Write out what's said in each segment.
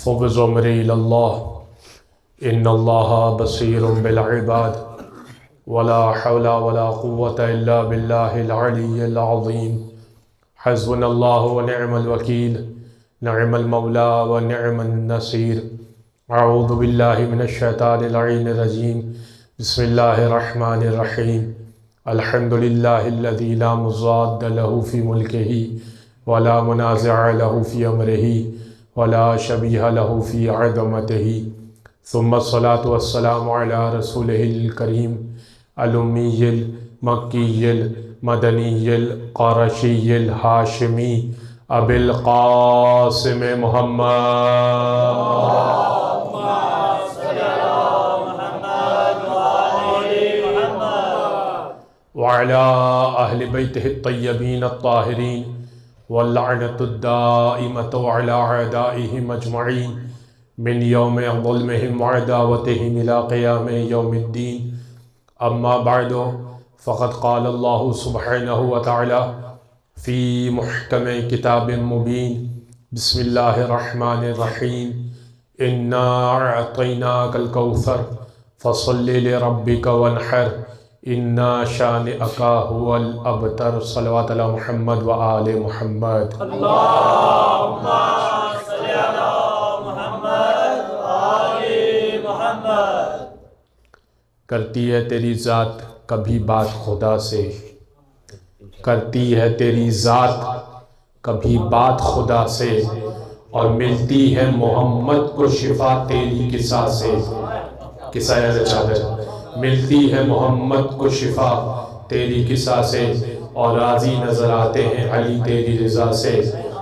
فوض امری الی اللہ ان اللہ بصیر بالعباد ولا حول ولا قوة الا باللہ العلی العظیم حسبنا اللہ ونعم الوکیل نعم المولا ونعم النصیر اعوذ باللہ من الشیطان اللعین الرجیم بسم اللہ الرحمن الرحیم الحمد للہ الذی لا مضاد له فی ملکہ ولا منازع له فی امرہ ولا شبیہ له فی عظمتہ ثم الصلاة والسلام علی رسولہ الکریم الامی المکی المدنی القرشی الہاشمی ابی القاسم محمد وعلى أهل بيته الطيبين الطاهرين واللعنة الدائمة على أعدائهم أجمعين من يوم ظلمهم وعداوتهم إلى قيام يوم الدين أما بعد فقد قال الله سبحانه وتعالى في محكم كتاب مبين بسم الله الرحمن الرحيم إنا أعطيناك الكوثر فصل لربك وانحر اِنَّا شَانِئَكَ هُوَ الْأَبْتَرُ صلوات علی محمد و آل محمد اللہم صلی علی محمد و آل محمد۔ کرتی ہے تیری ذات کبھی بات خدا سے، کرتی ہے تیری ذات کبھی بات خدا سے، اور ملتی ہے محمد کو شفا تیری قصہ سے۔ قصہ ہے چادر، ملتی ہے محمد کو شفا تیری قصہ سے، اور راضی نظر آتے ہیں علی تیری رضا سے،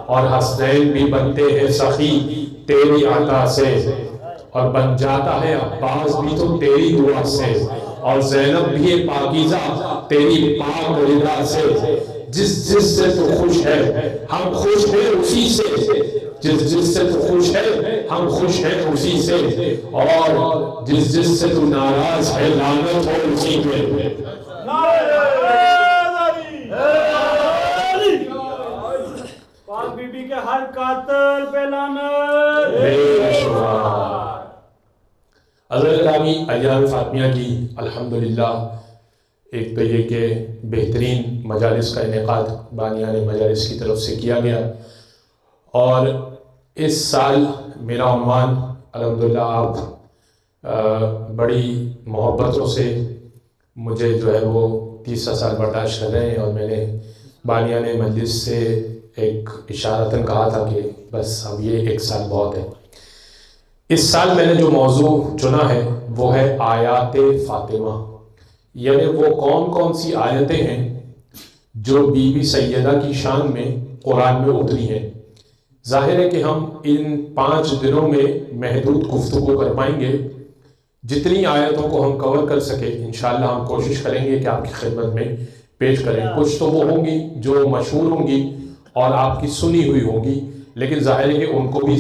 اور حسنین بھی بنتے ہیں سخی تیری عطا سے، اور بن جاتا ہے عباس بھی تو تیری دعا سے، اور زینب بھی ہے پاکیزہ تیری پاک رضا سے۔ جس جس سے تو خوش ہے ہم خوش ہیں اسی سے، جس جس سے تو خوش ہے ہم خوش ہیں اسی سے، اور جس جس سے تو ناراض ہے لعنت ہو اسی پہ۔ پاک بی بی کے ہر قاتل پہ لعنت۔ حضرت گرامی ایام فاطمیہ کی الحمدللہ ایک تو یہ کہ بہترین مجالس کا انعقاد بانیان مجالس کی طرف سے کیا گیا، اور اس سال میرا عنوان الحمدللہ آپ بڑی محبتوں سے مجھے جو ہے وہ 30 سال برداشت کر رہے ہیں، اور میں نے بانیان مجلس سے ایک اشارتاً کہا تھا کہ بس اب یہ 1 سال بہت ہے۔ اس سال میں نے جو موضوع چنا ہے وہ ہے آیات فاطمہ، یعنی وہ کون کون سی آیتیں ہیں جو بی بی سیدہ کی شان میں قرآن میں اتری ہیں۔ ظاہر ہے کہ ہم ان 5 دنوں میں محدود گفتگو کر پائیں گے، جتنی آیتوں کو ہم کور کر سکیں انشاءاللہ ہم کوشش کریں گے کہ آپ کی خدمت میں پیش کریں۔ کچھ تو وہ ہوں گی جو مشہور ہوں گی اور آپ کی سنی ہوئی ہوں گی، لیکن ظاہر ہے کہ ان کو بھی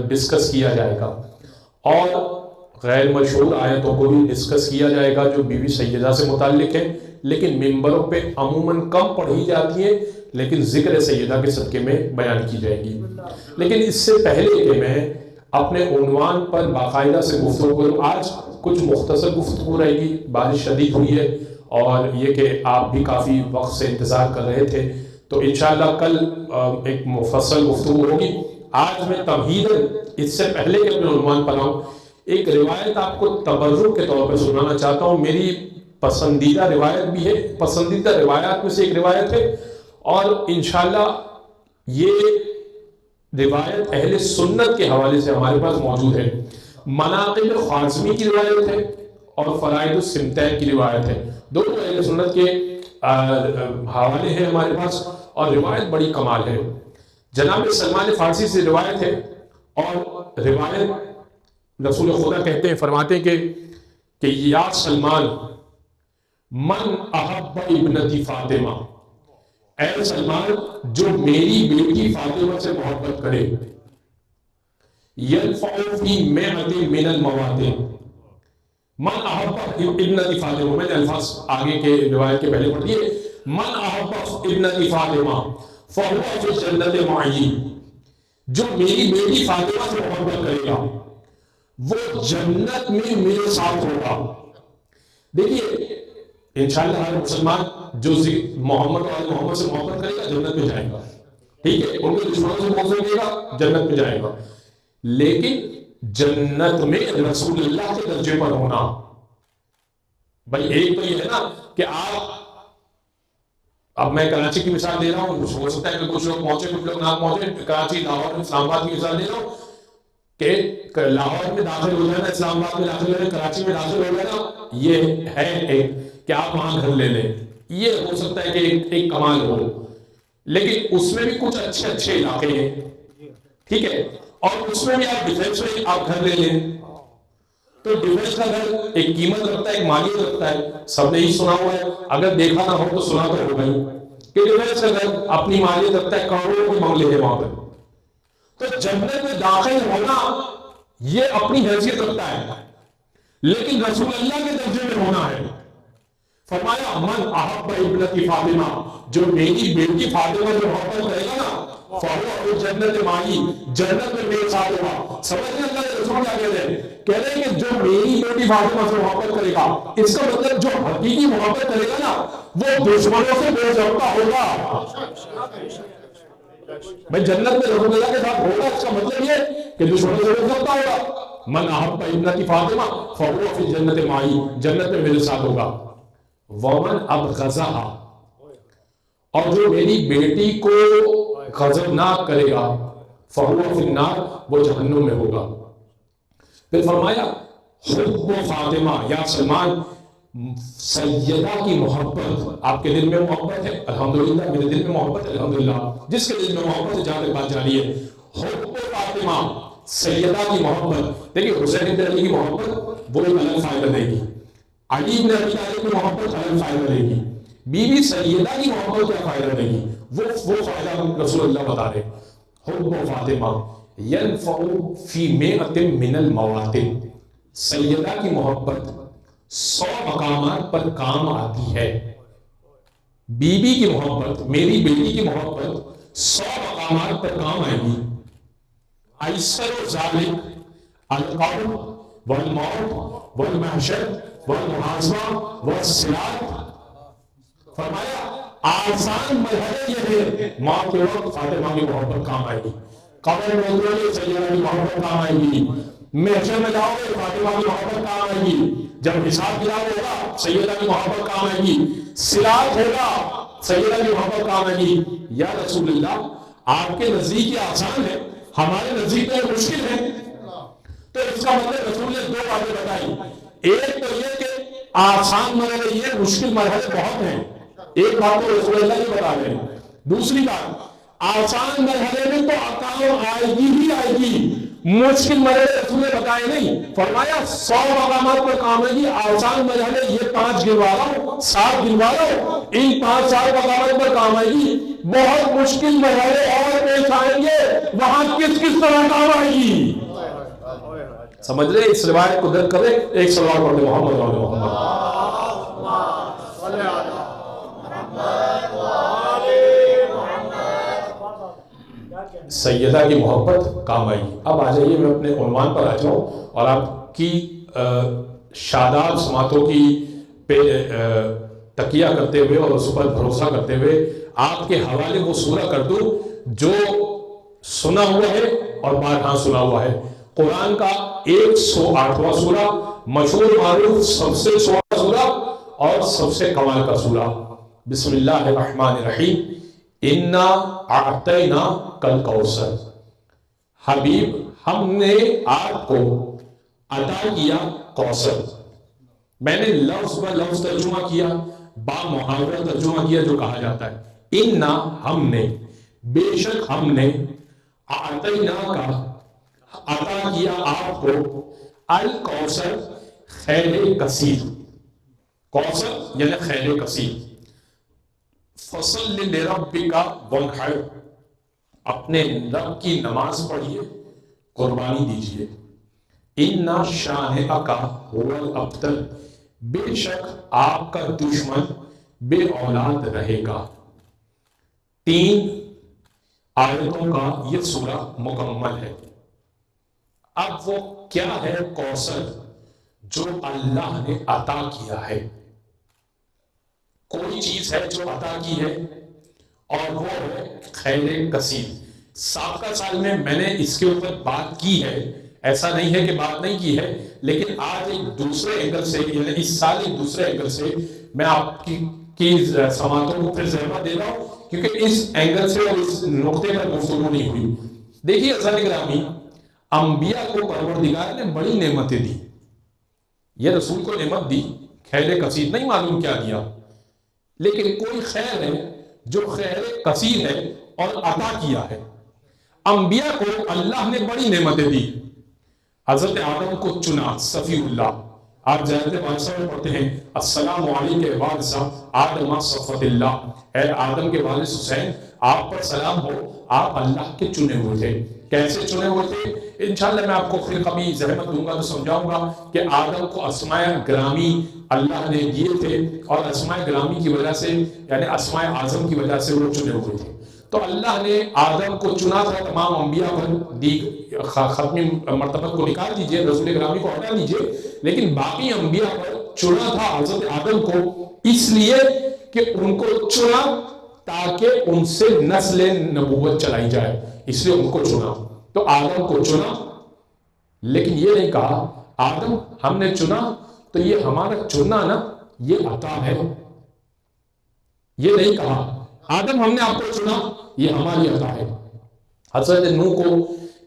ڈسکس کیا جائے گا، اور غیر مشہور آیتوں کو بھی ڈسکس کیا جائے گا جو بی بی سیدہ سے متعلق ہیں، لیکن ممبروں پہ عموماً کم پڑھی جاتی ہیں، لیکن ذکر سیدہ کے صدقے میں بیان کی جائے گی۔ لیکن اس سے پہلے کہ میں اپنے عنوان پر باقاعدہ سے گفتگو کروں، آج کچھ مختصر گفتگو رہے گی، بارش شدید ہوئی ہے، اور یہ کہ آپ بھی کافی وقت سے انتظار کر رہے تھے، تو انشاءاللہ کل ایک مفصل گفتگو ہوگی۔ آج میں تمہید اس سے پہلے کہ اپنے عنوان پر آؤں، ایک روایت آپ کو تبرک کے طور پر سنانا چاہتا ہوں۔ میری پسندیدہ روایت بھی ہے، پسندیدہ روایات میں سے ایک روایت ہے، اور انشاءاللہ یہ روایت اہل سنت کے حوالے سے ہمارے پاس موجود ہے۔ مناقب خوازمی کی روایت ہے اور فرائض السمتین کی روایت ہے، دونوں اہل سنت کے حوالے ہیں ہمارے پاس، اور روایت بڑی کمال ہے۔ جناب سلمان فارسی سے روایت ہے، اور روایت رسول خدا کہتے ہیں، فرماتے ہیں کہ یا سلمان من احب ابنتی فاطمہ، اے سلمان جو میری بیٹی فاطمہ سے محبت کرے، یلفع فی مئۃ من المواد، من احب ابنتی فاطمہ، میں نے الفاظ آگے کے روایت کے پہلے پڑھ دیے، من احب ابنتی فاطمہ فہو فی جنت معین، جو میری بیٹی فاطمہ سے محبت کرے گا وہ جنت میں میرے ساتھ ہوگا. دیکھیے انشاءاللہ ہر مسلمان جو محمد اور محمد سے محبت کرے گا جنت میں جائے گا. ٹھیک ہے, ان کے دشمنوں سے محبت کرے گا جنت میں جائے گا. لیکن جنت میں رسول اللہ کے درجے پر ہونا. بھائی ایک تو یہ ہے نا کہ آپ, اب میں کراچی کی مثال دے رہا ہوں, ہو سکتا ہے کہ کچھ لوگ پہنچے کچھ لوگ نہ پہنچے. کراچی, لاہور, اسلام آباد کی مثال دے رہا ہوں کہ لاہور میں داخل ہو جانا, اسلام آباد میں داخل ہو جانا, کراچی میں داخل ہو جانا, یہ ہے ایک کہ آپ وہاں گھر لے لیں. یہ ہو سکتا ہے کہ ایک کمال ہو, لیکن اس میں بھی کچھ اچھے اچھے علاقے ہیں. ٹھیک ہے, اور اس میں بھی آپ ڈیفینس میں آپ گھر لے لیں. تو ڈیفینس کا گھر ایک قیمت رکھتا ہے, ایک مالیت رکھتا ہے. سب نے ہی سنا ہوا ہے, اگر دیکھا نہ ہو تو سنا تو ہوگا ہی کہ ڈیفینس کا گھر اپنی مالیت رکھتا ہے, کروڑوں کے معاملے ہیں وہاں پر. تو جنت میں داخل ہونا یہ اپنی حیثیت رکھتا ہے, لیکن رسول اللہ کے درجے میں ہونا ہے. فرمایا من احب ابنتی فاطمہ, جو میری بیٹی فاطمہ سے محبت کرے گا نا فہو جنت معی, جنت میں میرے ساتھ ہوگا. سمجھ لیں اللہ کے رسول کیا کہہ رہے ہیں, کہہ رہے ہیں کہ جو میری بیٹی فاطمہ سے محبت کرے گا, اس کا مطلب جو حقیقی محبت کرے گا نا وہ دشمنوں سے بے ضابطہ ہوگا. میں جنت میں رسول اللہ کے ساتھ ہوگا, اس کا مطلب یہ کہ دشمنوں سے بے ضابطہ ہوگا. من احب ابنتی فاطمہ فہو فی جنت معی, جنت میں میرے ساتھ ہوگا. ومن ابغضها, اور جو میری بیٹی کو غضب نہ کرے گا فہو فی النار, وہ جہنم میں ہوگا. پھر فرمایا حب فاطمہ, یا سلمان سیدہ کی محبت, آپ کے دل میں محبت ہے الحمدللہ, میرے دل میں محبت ہے الحمدللہ, جس کے دل میں محبت ہے جہاں تک بات جاری ہے. حب فاطمہ, سیدہ کی محبت. دیکھیے حسین بن علی کی محبت وہ ایک الگ فائدہ دے گی, علی بن ابی طالب کی محبت الگ فائدہ دے گی, بی بی سیدہ کی محبت کیا فائدہ دے گی, وہ فائدہ رسول اللہ بتا رہے. حب فاطمہ ینفع فی مئۃ من المواطن, سیدہ کی محبت 100 مقامات پر کام آتی ہے. بی بی کی محبت, میری بیٹی کی محبت 100 مقامات پر کام آئے گی. ایسر ذالک القبر والموت والمحشر والمحاسبہ والصراط. فرمایا آسان مرحلے یہ ہے, موت کے وقت فاطمہ کی محبت کام آئے گی, قبر میں اترو گے سیدہ کی محبت کام آئے گی, محشر میں جاؤ گے فاطمہ کی محبت کام آئے گی, جب حساب کتاب ہوگا سیدہ کی محبت کام آئے گی, صراط ہوگا سیدہ کی محبت کام آئے گی. یا رسول اللہ آپ کے نزدیک یہ آسان ہے, ہمارے نزدیک تو مشکل ہے. تو اس کا مطلب رسول نے 2 باتیں بتائی. ایک تو یہ کہ آسان مرحلے یہ, مشکل مرحلے بہت ہیں, ایک بات تو رسول اللہ یہ بتا رہے ہیں. دوسری بات, آسان مرحلے میں تو کام آئے گی ہی آئے گی, مشکل مرحلے رسول نے بتائے نہیں. فرمایا 100 مقامات پر کام آئے گی. آسان مرحلے یہ 5 گنوا رہا ہوں, 7 گنوا رہا ہوں, ان 5-7 مقامات پر کام آئے گی. بہت مشکل مرحلے اور پیش آئیں گے, وہاں کس طرح کام آئے گی. سمجھ رہے, اس روایت کو درک کرے. ایک صلوات پڑھ دے محمد علی محمد. سیدہ کی محبت کام آئی. اب آ جائیے, میں اپنے عنوان پر آ جاؤں اور آپ کی شاداب سماعتوں کی پہ تکیہ کرتے ہوئے اور اس پر بھروسہ کرتے ہوئے آپ کے حوالے وہ سورہ کر دوں جو سنا ہوا ہے اور بارہا سنا ہوا ہے. قرآن کا 108واں سورہ, مشہور معروف سب سے چھوٹا سورہ اور سب سے کمال کا سورہ. بسم اللہ الرحمن الرحیم. انا اعطینا کل کوثر, حبیب ہم نے آپ کو عطا کیا کوثر. میں نے لفظ بہ لفظ ترجمہ کیا, با محاورہ ترجمہ کیا جو کہا جاتا ہے. انا ہم نے, بے شک ہم نے, اعطینا کا عطا کیا آپ کو, الکوثر خیر کثیر, کوثر یعنی خیر کثیر. فصل لربک وانحر, اپنے رب کی نماز پڑھیے, قربانی دیجیے. انا شانئک هو الابتر, بے شک آپ کا دشمن بے اولاد رہے گا. 3 آیتوں کا یہ سورہ مکمل ہے۔ اب وہ کیا ہے کوثر جو اللہ نے عطا کیا ہے؟ کوئی چیز ہے جو عطا کی ہے اور وہ ہے خیر کثیر۔ سابقہ سال میں نے اس کے اوپر بات کی ہے، ایسا نہیں ہے کہ بات نہیں کی ہے، لیکن آج ایک دوسرے اینگل سے، یعنی اس سال ایک دوسرے اینگل سے میں آپ کی سماعتوں کو پھر زحمت دے رہا ہوں، کیونکہ اس اینگل سے اور اس نقطے پر گفتگو نہیں ہوئی۔ دیکھیے عزیزان گرامی، انبیاء کو پروردگار نے بڑی نعمتیں دی۔ یہ رسول کو نعمت دی، خیر کثیر، نہیں معلوم کیا دیا، لیکن کوئی خیر ہے جو خیر کثیر ہے اور عطا کیا ہے۔ انبیاء کو اللہ نے بڑی نعمتیں دی۔ حضرت آدم کو چنا، صفی اللہ۔ آپ جنت بادشاہ میں پڑھتے ہیں السلام علیکم وارث آدم صفوت اللہ، اے آدم کے والد حسین آپ پر سلام ہو، آپ اللہ کے چنے ہوئے تھے۔ کیسے چنے ہوئے تھے؟ انشاءاللہ میں آپ کو پھر کبھی زحمت دوں گا تو سمجھاؤں گا کہ آدم کو اسماء گرامی اللہ نے دیے تھے، اور اسماء گرامی کی وجہ سے، یعنی اسماء اعظم کی وجہ سے وہ چنے ہوئے تھے۔ تو اللہ نے آدم کو چنا تھا، تمام انبیاء پر دی، ختمی مرتبت کو نکال دیجئے، رسول گرامی کو ہٹا دیجئے، لیکن باقی انبیاء پر چنا تھا حضرت آدم کو، اس لیے کہ ان کو چنا تاکہ ان سے نسل نبوت چلائی جائے، اس لیے ان کو چنا۔ تو آدم کو چنا، لیکن یہ نہیں کہا آدم ہم نے چنا تو یہ ہمارا چننا نا یہ عطا ہے، یہ نہیں کہا آدم ہم نے آپ کو چنا یہ ہماری عطا ہے۔ حضرت نوح کو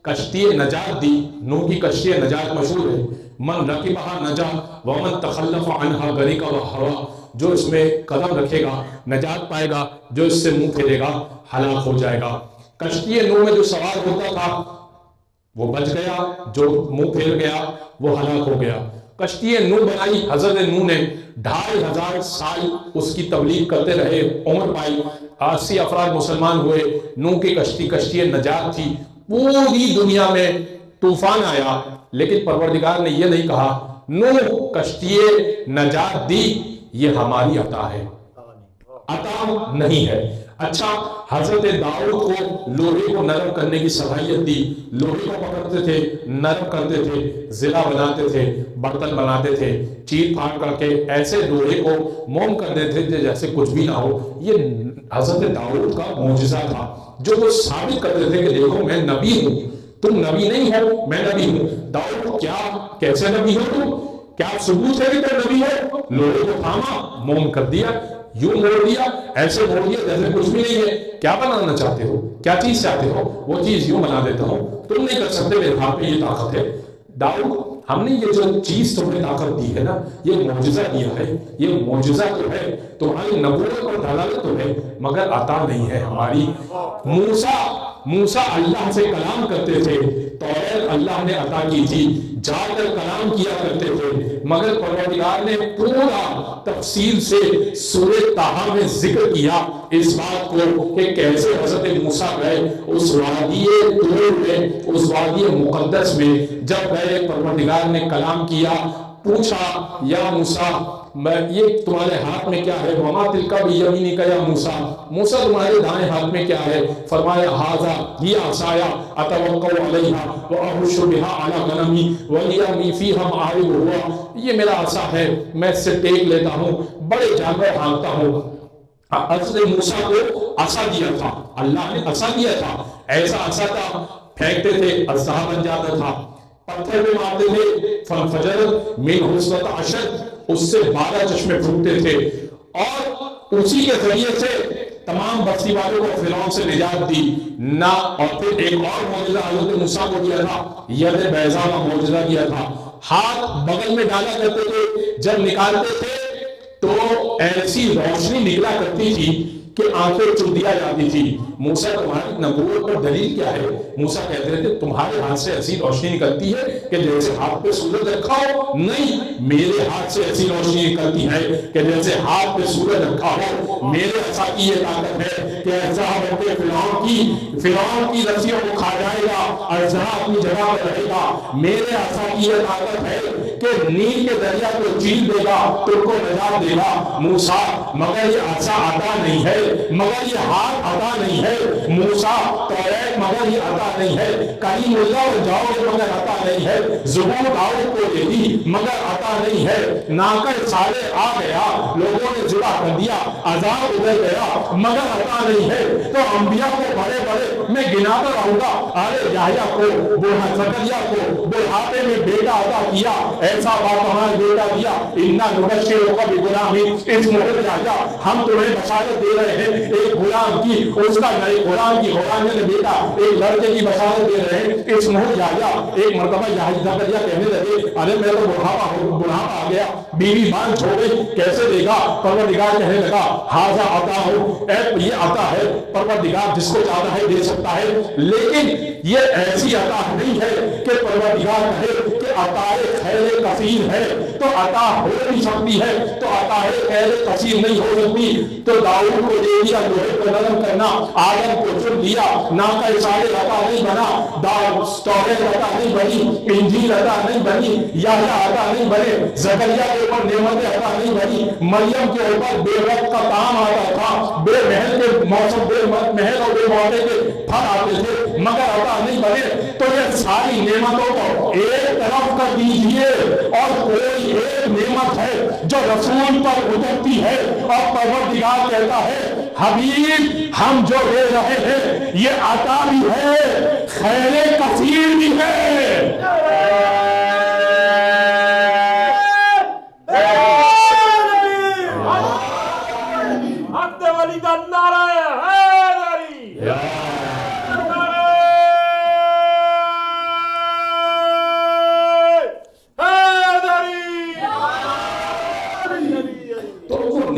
کشتی نجات دی، نوح کی کشتی نجات مشہور ہے، من رکبہا نجا ومن تخلف عنہا غرق وہوا، جو اس میں قدم رکھے گا نجات پائے گا، جو اس سے منہ پھیرے گا ہلاک ہو جائے گا۔ کشتی نوح میں جو سوار ہوتا تھا وہ بچ گیا، جو منہ پھیر گیا وہ ہلاک ہو گیا۔ کشتی نوح بنائی حضرت نوح نے، 2500 سال اس کی تبلیغ کرتے رہے، عمر پائی، 80 افراد مسلمان ہوئے۔ نوح کی کشتی نجات تھی، پوری دنیا میں طوفان آیا، لیکن پروردگار نے یہ نہیں کہا نوح کشتی نجات دی یہ ہماری عطا ہے، عطا نہیں ہے۔ اچھا، حضرت داؤد کو لوہے کو نرم کرنے کی صلاحیت دی، لوہے کو پکڑتے تھے، نرم کرتے تھے، زرہ بناتے تھے، برتن بناتے تھے، چیر پھاڑ کر کے ایسے لوہے کو موم کر دیتے تھے جیسے کچھ بھی نہ ہو۔ یہ حضرت داؤد کا معجزہ تھا جو وہ ثابت کرتے تھے کہ دیکھو میں نبی ہوں، تم نبی نہیں ہو، میں نبی ہوں۔ داؤد کو کیسے نبی ہو تم؟ کیا ثبوت ہے کہ تم نبی ہو؟ لوہے کو تھاما، موم کر دیا، یوں موڑ دیا، ایسے موڑ دیا جیسے کچھ بھی نہیں ہے۔ کیا بنانا چاہتے ہو؟ کیا چیز چاہتے ہو؟ وہ چیز یوں بنا دیتا ہوں، تم نہیں کر سکتے، میرے ہاتھ میں یہ طاقت ہے۔ داؤد، ہم نے یہ جو چیز تمہیں طاقت دی ہے نا، یہ معجزہ دیا ہے، یہ معجزہ تو ہے، تمہاری نبوت اور دلالت تو ہے، مگر عطا نہیں ہے ہماری۔ موسیٰ اللہ سے کلام کرتے تھے، توریت اللہ نے عطا کی تھی، جا کر کلام کیا کرتے تھے، مگر پروردگار نے پورا تفصیل سے سورہ طٰہٰ میں ذکر کیا اس بات کو کہ کیسے حضرت موسیٰ گئے اس وادی طور میں، اس وادی مقدس میں، جب گئے پروردگار نے کلام کیا، پوچھا یا موسیٰ یہ تمہارے ہاتھ میں کیا ہے؟ وما تلک بیمینک یا موسیٰ، موسیٰ تمہارے دائیں ہاتھ میں کیا ہے؟ فرمایا ھذا ہی عصایا اتوکل علیہا واہش بہا علی غنمی ولی لی فیہا مآرب ہوا، یہ میرا عصا ہے، میں اس سے ٹیک لیتا ہوں، بڑے جانور ہانکتا ہوں۔ حضرت موسیٰ کو عصا دیا تھا، اللہ نے عصا دیا تھا، ایسا عصا تھا پھینکتے تھے اژدہا بن جاتا تھا، پتھر پہ مارتے تھے فانفجرت منہ اثنتا عشر، اس سے 12 چشمے پھوٹتے تھے، اور اسی کے ذریعے سے تمام بستی والوں کو فرعون سے نجات دی نہ۔ اور پھر ایک اور معجزہ حضرت موسیٰ کو دیا تھا، ید بیضاء کا معجزہ دیا تھا، ہاتھ بغل میں ڈالا کرتے تھے، جب نکالتے تھے تو ایسی روشنی نکلا کرتی تھی کہ آنکھیں چن دیا جاتی تھی۔ موسیٰ تمہاری نبوت پر دلیل کیا ہے؟ موسیٰ کہتے تھے تمہارے ہاتھ سے ایسی روشنی نکلتی ہے کہ جیسے ہاتھ پہ سورج رکھا ہو، نہیں، میرے ہاتھ سے ایسی روشنی نکلتی ہے کہ جیسے ہاتھ پہ سورج رکھا ہو، میرے عصا کی یہ طاقت ہے کہ احزاب کے فرعون کی رسیوں کو کھا جائے گا، اجزا اپنی جگہ پر رہے گا۔ میرے عصا کی یہ طاقت ہے کہ نیل کے دریا کو چیر دے گا، تم کو نجات دے گا۔ موسیٰ مگر یہ عصا عطا نہیں ہے، مگر یہ ہاتھ عطا نہیں ہے۔ موسیٰ توریت مگر یہ عطا نہیں ہے، کلیم اللہ ہو جاؤ گے مگر عطا نہیں ہے۔ زبور داؤد کو دے دی مگر عطا نہیں ہے۔ ناقہ صالح آ گیا، لوگوں نے ذبح کر دیا، عذاب ادھر گیا مگر عطا نہیں ہے۔ تو انبیاء کو بڑے بڑے میں گناتا رہوں گا، آلے یحییٰ کو، بوڑھا زکریا کو بڑھاپے میں بیٹا عطا کیا، ایسا باقامہ بیٹا دیا۔ اِنَّا نُبَشِّرُكَ بِغُلَامٍ اسمہ یحییٰ، ہم تمہیں بشارت دے رہے ہیں ایک غلام کی، اس کا نئے غلام کی، غلام نے بیٹا ایک لڑکے کی بشارت دے رہے ہیں اسمہ یحییٰ۔ ایک مرتبہ زکریا کہنے لگے ارے میرا بڑھاپا آ گیا، بیوی بان چھوڑ گئی، کیسے دے گا؟ پروردگار کہنے لگا ھذا عطا ہو، یہ عطا ہے، پروردگار جس کو چاہتا ہے دے سکتا ہے، لیکن یہ ایسی عطا نہیں ہے کہ پروردگار کہے کہ عطا خیر کثیر ہے تو عطا ہو نہیں سکتی ہے، تو عطا خیر کثیر نہیں ہو سکتی۔ تو داؤد کو دے دیا لوہے کو نرم کرنا، آدم کو چن لیا، ناقہ صالح عطا نہیں بنا، توریت عطا نہیں بنی، انجیل عطا نہیں بنی، یحییٰ عطا نہیں بنے، زکریا کے اوپر نعمت عطا نہیں بنی، مریم کے اوپر بے وقت کا کام آتا تھا، بے محل کے موسم، بے محل اور بے موقع کے پھل آتے تھے مگر عطا نہیں بنے۔ تو یہ ساری نعمتوں کو ایک طرف کر دیجئے اور کوئی ایک نعمت ہے جو رسول پر اترتی ہے اور پروردگار کہتا ہے حبیب ہم جو دے رہے ہیں یہ عطا بھی ہے، خیر کثیر بھی ہے۔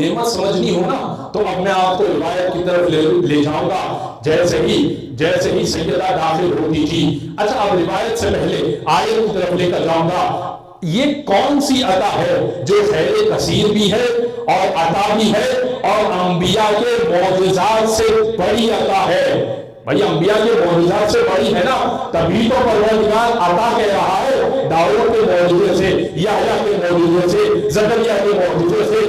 نعمت سمجھنی ہو نا تو اب میں آپ کو روایت کی طرف لے جاؤں گا، جیسے ہی سیدہ داخل ہوتی تھی۔ اچھا اب روایت سے پہلے آیت کی طرف لے کر جاؤں گا۔ یہ کون سی عطا ہے جو خیر کثیر بھی ہے اور عطا بھی ہے اور انبیاء کے معجزات سے بڑی عطا ہے؟ بھائی انبیاء کے معجزات سے بڑی ہے نا، تبھی تو پروردگار عطا کہہ رہا ہے۔ داؤد کے معجزے سے، یحییٰ کے معجزے سے، زکریا کے معجزے سے،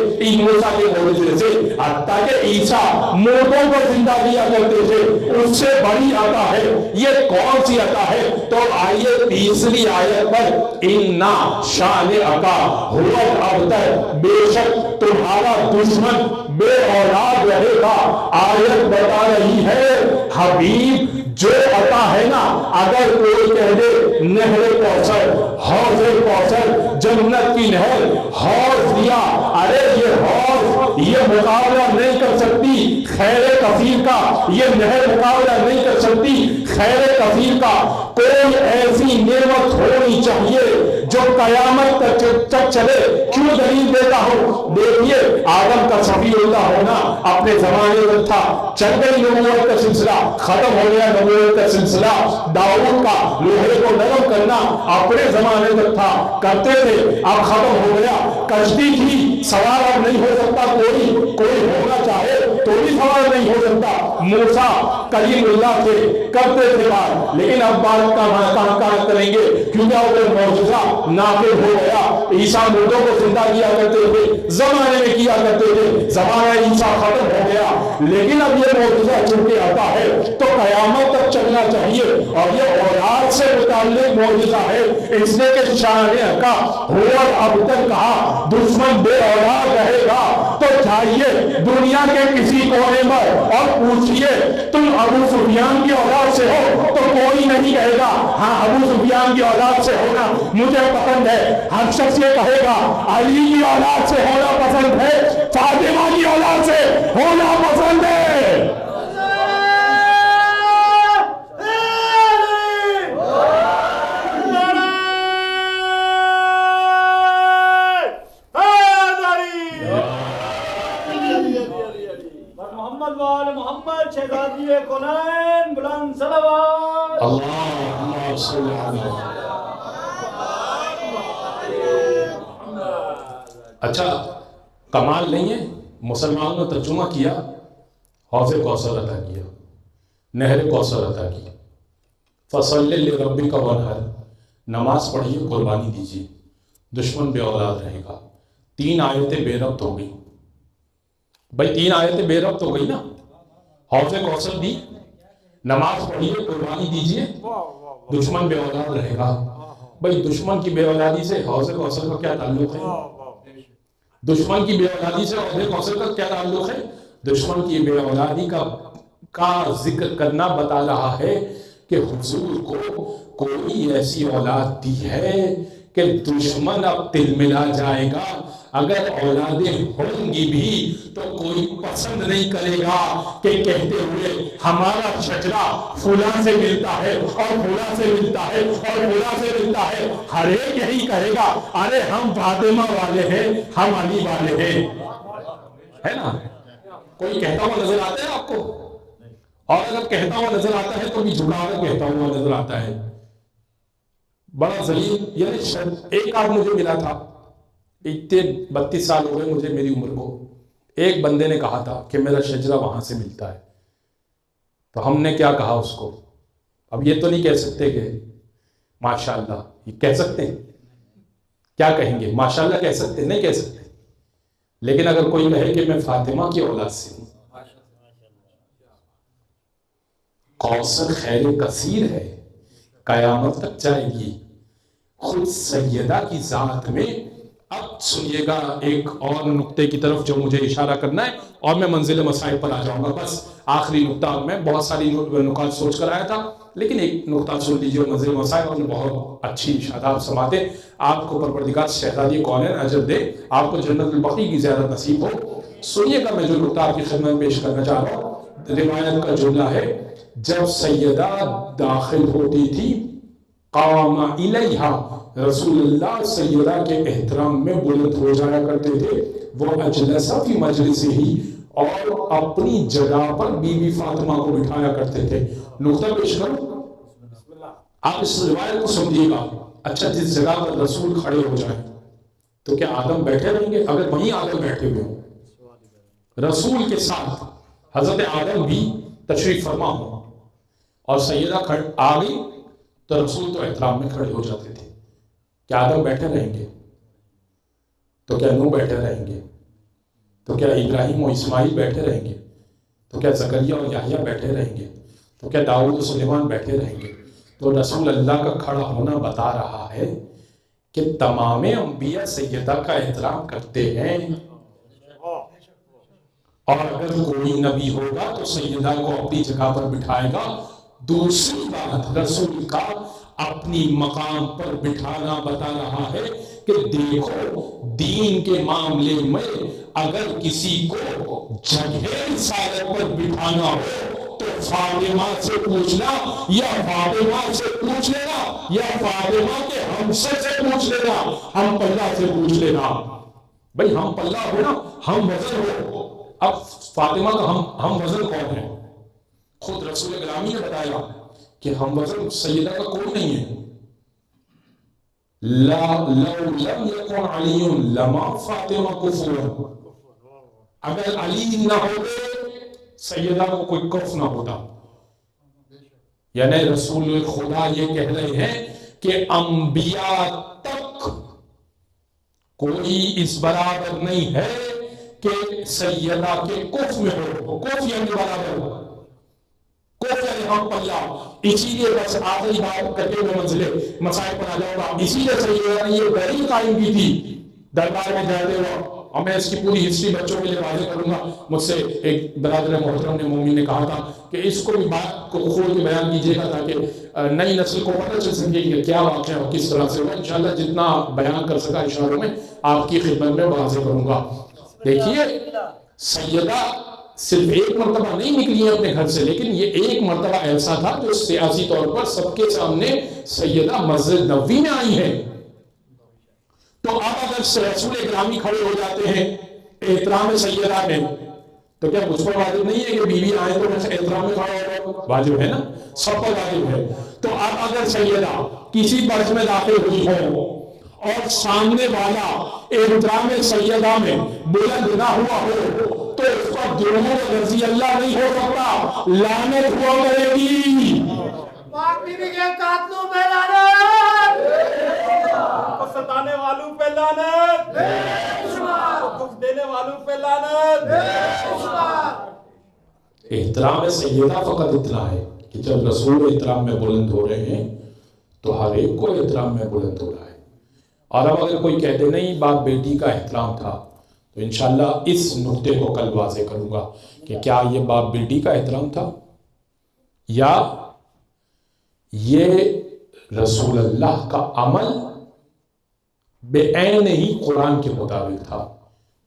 موسیٰ کے معجزے سے، حتیٰ کہ عیسیٰ مردوں کو زندہ کیا کرتے تھے، اس سے بڑی عطا ہے۔ یہ کون سی عطا ہے؟ تو آئیے تیسری آیت پر، اِنَّا شَانِئَکَ هُوَ الْأَبْتَرُ، بے شک تمہارا دشمن بے اولاد رہے گا۔ آیت بتا رہی ہے حبیب جو عطا ہے نا، اگر کوئی کہہ دے نہر کوثر، حوض کوثر، جنت کی نہر، حوض دیا، ارے یہ حوض یہ مقابلہ نہیں کر سکتی خیر کثیر کا، یہ نہر مقابلہ نہیں کر سکتی خیر کثیر کا۔ کوئی ایسی نعمت ہونی چاہیے جو قیامت تک چلے۔ کیوں دلیل دیتا ہوں؟ دیکھیے آدم کا صفی اللہ ہونا اپنے زمانے میں تھا، چل گئی نبوت کا سلسلہ، ختم ہو گیا نبوت کا سلسلہ۔ داؤد کا لوہے کو نرم کرنا اپنے زمانے تک تھا، کرتے تھے، اب ختم ہو گیا۔ کشتی تھی، سوار اب نہیں ہو سکتا، کوئی ہونا چاہے تو بھی سوار نہیں ہو سکتا۔ موسیٰ کلیم اللہ تھے، کرتے تھے بات، لیکن اب بات کہاں کریں گے کیونکہ وہ معجزہ نافذ ہو گیا۔ عیسیٰ مردوں کو زندہ کیا کرتے تھے، زمانے میں کیا کرتے تھے، زمانہ عیسیٰ ختم ہو گیا، لیکن اب یہ معجزہ چونکہ آتا ہے تو قیامت تک چلنا چاہیے، اور یہ اولاد سے متعلق معجزہ ہے، اس نے کہ شان کا ہوا اب تک کہا دشمن بے اولاد رہے گا۔ تو جائیے دنیا کے کسی کونے میں اور پوچھئے تم ابو سفیان کی اولاد سے ہو تو کوئی نہیں کہے گا ہاں ابو سفیان کی اولاد سے ہونا مجھے پسند ہے۔ ہر شخص یہ کہے گا علی کی اولاد سے ہونا پسند ہے، فاطمہ کی اولاد سے ہونا پسند ہے۔ محمد وال محمد شہزادی کونین بلند صلوات اللہم صلی اللہ۔ اچھا کمال نہیں ہے، مسلمانوں نے ترجمہ کیا حوض کوثر عطا کیا، نہر کوثر عطا کی، فصلی لربک وانحر، نماز پڑھیے، قربانی دیجیے، دشمن بے اولاد رہے گا۔ 3 آیتیں بے ربط ہو گئی بھائی، 3 آیتیں بے ربط ہو گئی نا، حوض کوثر دی، نماز پڑھیے، قربانی دیجیے، دشمن بے اولاد رہے گا۔ بھائی دشمن کی بے اولادی سے حوض کوثر کا کیا تعلق ہے؟ دشمن کی بے اولادی سے حوض کوثر کا کیا تعلق ہے؟ دشمن کی بے اولادی کا ذکر کرنا بتا رہا ہے کہ حضور کو کوئی ایسی اولاد دی ہے کہ دشمن اب تل ملا جائے گا، اگر اولادیں ہوں گی بھی تو کوئی پسند نہیں کرے گا کہ کہتے ہوئے ہمارا شجرہ فلاں سے ملتا ہے اور فلاں سے ملتا ہے اور فلاں سے ملتا ہے، ہر ایک یہی کہے گا ارے ہم فاطمہ والے ہیں، ہم علی والے ہیں، ہے نا؟ کوئی کہتا ہوا نظر آتا ہے آپ کو؟ اور اگر کہتا ہوا نظر آتا ہے تو بھی جھگا کر کہتا ہوا نظر آتا ہے، بڑا ذلیل۔ یعنی ایک آدھ مجھے ملا تھا، اتنے 32 سال ہو گئے مجھے میری عمر کو، ایک بندے نے کہا تھا کہ میرا شجرہ وہاں سے ملتا ہے، تو ہم نے کیا کہا اس کو؟ اب یہ تو نہیں کہہ سکتے کہ ماشاءاللہ، یہ کہہ سکتے ہیں؟ کیا کہیں گے؟ ماشاءاللہ کہہ سکتے ہیں؟ نہیں کہہ سکتے۔ لیکن اگر کوئی کہے کہ میں فاطمہ کی اولاد سے ہوں، کوثر خیر کثیر ہے، قیامت تک جائے گی، خود سیدہ کی ذات میں۔ اب سنیے گا ایک اور نقطے کی طرف جو مجھے اشارہ کرنا ہے، اور میں منزل مسائل پر آ جاؤں گا۔ بس آخری نقطہ، میں بہت ساری نکات سوچ کر آیا تھا، لیکن ایک نقطہ سن لیجیے منزل مسائل، اور بہت اچھی شاداب سماعتیں آپ کو پروردگار شہزادی کونین اجر دے، آپ کو جنت البقیع کی زیارت نصیب ہو۔ سنیے گا میں جو نقطہ آپ کی خدمت پیش کرنا چاہ رہا ہوں، روایت کا جملہ ہے، جب سیدہ داخل ہوتی تھی قام الیہا، رسول اللہ سیدہ کے احترام میں بلند ہو جایا کرتے تھے، وہ اجلسہ فی مجلسہ ہی، اور اپنی جگہ پر بی بی فاطمہ کو بٹھایا کرتے تھے۔ نقطہ پیش کروں، آپ اس روایت کو سمجھیے گا۔ اچھا، جس جگہ پر رسول کھڑے ہو جائیں تو کیا آدم بیٹھے رہیں گے؟ اگر وہیں آدم بیٹھے ہوئے ہوں، رسول کے ساتھ حضرت آدم بھی تشریف فرما ہو اور سیدہ آ گئی تو رسول تو احترام میں کھڑے ہو جاتے تھے۔ کیا آدم بیٹھے رہیں گے؟ تو کیا نوح بیٹھے رہیں گے؟ تو کیا ابراہیم و اسماعیل بیٹھے رہیں گے؟ تو کیا زکریا اور یحییٰ بیٹھے رہیں گے؟ تو کیا داؤد و سلیمان بیٹھے رہیں گے؟ تو رسول اللہ کا کھڑا ہونا بتا رہا ہے کہ تمام انبیاء سیدہ کا احترام کرتے ہیں، اور اگر کوئی نبی ہوگا تو سیدہ کو اپنی جگہ پر بٹھائے گا۔ دوسری بات، رسول کا اپنی مقام پر بٹھانا بتا رہا ہے کہ دیکھو، دین کے معاملے میں اگر کسی کو جگہ رسالت پر بٹھانا ہو تو فاطمہ سے پوچھنا، یا فاطمہ سے پوچھ لینا، یا فاطمہ کے ہمسر سے پوچھ لینا، ہم پلہ سے پوچھ لینا۔ بھئی ہم پلہ ہو نا، ہم وزن ہو۔ اب فاطمہ کا ہم وزن کون ہے؟ خود رسول گرامی نے بتایا کہ ہم وزن سیدہ کا کوئی نہیں ہے۔ لو لم یکن علی لما فاطمہ کفوا، اگر علی نہ ہوتے سیدہ کو کوئی کف نہ ہوتا۔ یعنی رسول خدا یہ کہہ رہے ہیں کہ انبیاء تک کوئی اس برابر نہیں ہے کہ سیدہ کے کف میں ہو، کف یعنی برابر ہو، کف یعنی ہم پلہ۔ اسی لیے بس آخری بات کر کے میں منزل مسائل پر آ جاؤں گا، اسی لیے سیدہ نے یہ دلیل قائم کی تھی دربار میں جاتے ہو، اور میں اس کی پوری ہسٹری بچوں کے لیے واضح کروں گا۔ مجھ سے ایک برادر محترم نے مومن نے کہا تھا کہ اس کو بھی بات کو کھول کے بیان کیجیے گا تاکہ نئی نسل کو پتہ چل سکے کہ کیا واقعہ اور کس طرح سے ہوا۔ انشاءاللہ جتنا بیان کر سکا اشاروں میں آپ کی خدمت میں واضح کروں گا۔ دیکھیے، سیدہ صرف ایک مرتبہ نہیں نکلی ہے اپنے گھر سے، لیکن یہ ایک مرتبہ ایسا تھا جو سیاسی طور پر سب کے سامنے سیدہ مسجد نبوی میں آئی ہے۔ تو اب اگر رسول گرامی کھڑے ہو جاتے ہیں احترام سیدہ میں، تو کیا مجھ پر واجب نہیں ہے کہ بیوی آئے تو میں احترام میں کھڑا ہو جاؤں؟ واجب ہے نا، سب پر واجب ہے۔ تو اب اگر سیدہ کسی برج میں داخل ہوئی ہو اور سامنے والا احترام سیدہ میں بلند نہ ہوا ہو تو اس پر درود رضی اللہ نہیں ہو سکتا، لعنت ہوا کرے گی۔ پاک بیوی کے قاتلوں پہ لعنت، کو ستانے والوں پہ لعنت، کو دکھ دینے والوں پہ لعنت۔ احترام سیدہ فقط اتنا ہے کہ جب رسول احترام میں بلند ہو رہے ہیں تو ہر ایک کو احترام میں بلند ہو رہا ہے۔ اور اب اگر کوئی کہتے نہیں باپ بیٹی کا احترام تھا تو انشاءاللہ اس نقطے کو کل واضح کروں گا کہ کیا یہ باپ بیٹی کا احترام تھا یا یہ رسول اللہ کا عمل بے عین ہی قرآن کے مطابق تھا۔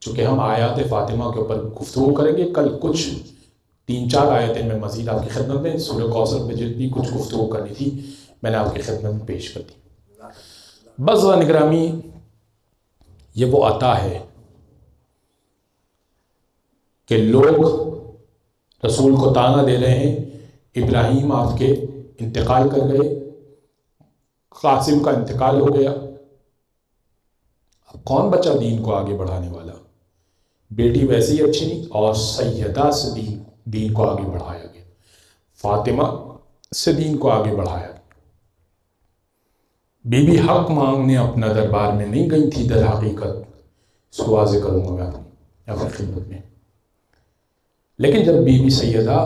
چونکہ ہم آیات فاطمہ کے اوپر گفتگو کریں گے کل، کچھ 3-4 آیتیں میں مزید آپ کی خدمت میں سورہ کوثر میں جتنی کچھ گفتگو کرنی تھی میں نے آپ کی خدمت میں پیش کر دی۔ بس نگرامی یہ وہ عطا ہے کہ لوگ رسول کو تانا دے رہے ہیں، ابراہیم آپ کے انتقال کر گئے، قاسم کا انتقال ہو گیا، اب کون بچہ دین کو آگے بڑھانے والا؟ بیٹی ویسے ہی اچھی نہیں، اور سیدہ سے دین کو آگے بڑھایا گیا، فاطمہ سے دین کو آگے بڑھایا گیا۔ بی بی حق مانگنے اپنا دربار میں نہیں گئی تھی، در حقیقت اس کو واضح کروں گا میں اپنی خدمت میں، لیکن جب بی بی سیدہ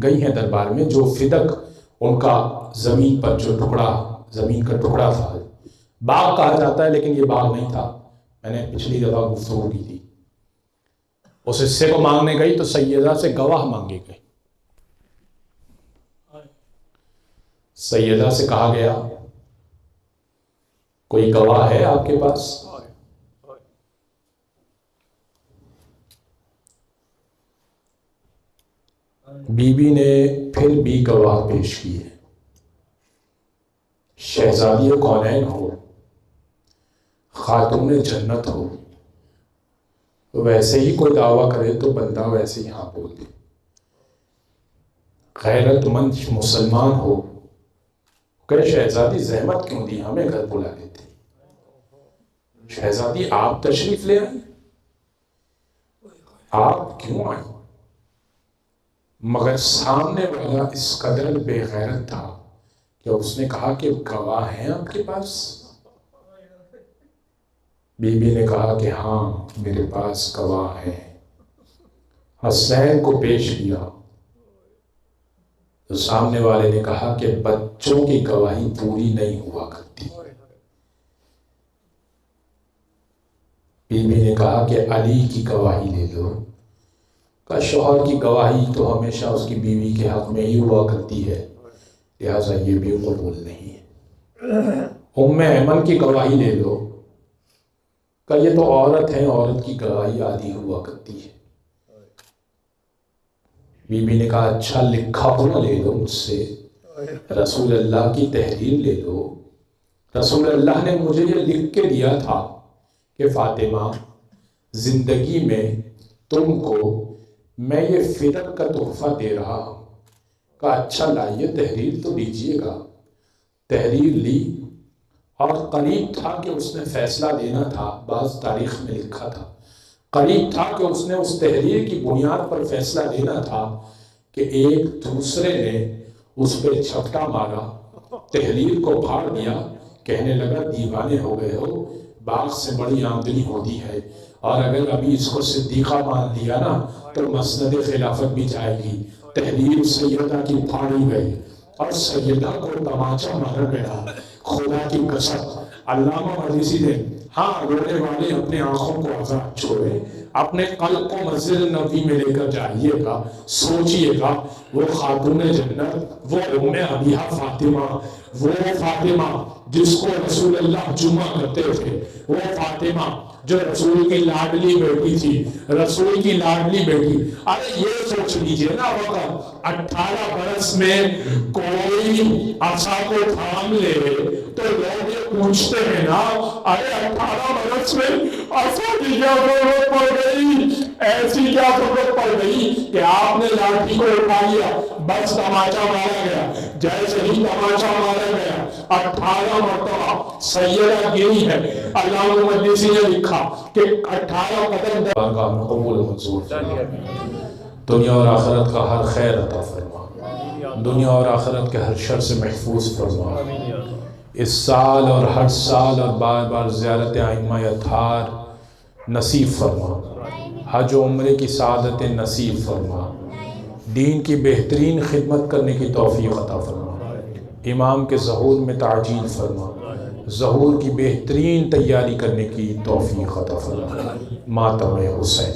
گئی ہیں دربار میں، جو فدق ان کا زمین پر جو ٹکڑا، زمین کا ٹکڑا تھا، باغ کہا جاتا ہے لیکن یہ باغ نہیں تھا، میں نے پچھلی دفعہ گفتگو کی تھی، اس حصے کو مانگنے گئی تو سیدہ سے گواہ مانگے گئے۔ سیدہ سے کہا گیا کوئی گواہ ہے آپ کے پاس؟ بی بی نے پھر بھی گواہ پیش کیے، شہزادی کونین ہو، خاتون جنت ہو، ویسے ہی کوئی دعویٰ کرے تو بندہ ویسے ہی ہاں بول دے، غیرت مند مسلمان ہو، کہ شہزادی زحمت کیوں دی، ہمیں گھر بلا لیتے، شہزادی آپ تشریف لے آئیں، آپ کیوں آئیں؟ مگر سامنے والا اس قدر بے غیرت تھا کہ اس نے کہا کہ گواہ ہیں آپ کے پاس؟ بی بی نے کہا کہ ہاں میرے پاس گواہ ہیں۔ حسین کو پیش کیا تو سامنے والے نے کہا کہ بچوں کی گواہی پوری نہیں ہوا کرتی۔ بی بی نے کہا کہ علی کی گواہی لے لو، کہ شوہر کی گواہی تو ہمیشہ اس کی بیوی کے حق میں ہی ہوا کرتی ہے، لہٰذا یہ بھی قبول نہیں ہے۔ ام ایمن کی گواہی لے لو، کہ یہ تو عورت ہے، عورت کی گواہی آدھی ہوا کرتی ہے۔ بی بی نے کہا اچھا لکھا ہوا لے لو مجھ سے، رسول اللہ کی تحریر لے لو، رسول اللہ نے مجھے یہ لکھ کے دیا تھا کہ فاطمہ زندگی میں تم کو میں یہ فدق کا تحفہ دے رہا ہوں، کہا اچھا لائیے تحریر تو دیجیے گا۔ تحریر لی اور قریب تھا کہ اس نے فیصلہ دینا تھا، بعض تاریخ میں لکھا تھا قریب تھا کہ اس نے اس تحریر کی بنیاد پر فیصلہ دینا تھا کہ ایک دوسرے نے اس پہ جھپٹا مارا، تحریر کو پھاڑ دیا، کہنے لگا دیوانے ہو گئے ہو، باغ سے بڑی آمدنی ہوتی ہے، اور اگر ابھی اس کو صدیقہ مان لیا نا تو مسند خلافت بھی جائے گی۔ تحریر سیدہ کی پھاڑی گئی اور سیدہ کو تماچا مارا گیا۔ خدا کی قسم علامہ مجلسی نے ہاں رونے والے اپنے آنکھوں کو آزاد چھوڑے، اپنے قلب کو مسجد نبوی میں لے کر جائیے گا، سوچئے گا وہ خاتون جنت، وہ ام ابیہ فاطمہ، وہ فاطمہ جس کو رسول اللہ جمعہ کرتے تھے، وہ فاطمہ جو رسول کی لاڈلی بیٹی تھی، رسول کی لاڈلی بیٹی۔ ارے یہ سوچ لیجئے نا وقت 18 برس میں کوئی عصا کو تھام لے تو لوگ یہ پوچھتے ہیں نا، ارے 18 برس میں عصا کی کیا ضرورت پڑ گئی، ایسی کیا ضرورت پڑ گئی کہ آپ نے لاٹھی کو اٹھا لیا، بس تماچا مارا گیا، جیسے ہی تماچا مارا گیا 18 مرتبہ سیدہ گنی ہے۔ علامہ مجلسی نے لکھا کہ 18 قدم بارگاہ میں قبول منظور فرما، دنیا اور آخرت کا ہر خیر عطا فرما، دنیا اور آخرت کے ہر شر سے محفوظ فرما۔ اس سال اور ہر سال اور بار بار زیارت ائمہ اطہار نصیب فرما، حج و عمرے کی سعادت نصیب فرما، دین کی بہترین خدمت کرنے کی توفیق عطا فرما، امام کے ظہور میں تعجیل فرما، ظہور کی بہترین تیاری کرنے کی توفیق عطا فرما۔ ماتم حسین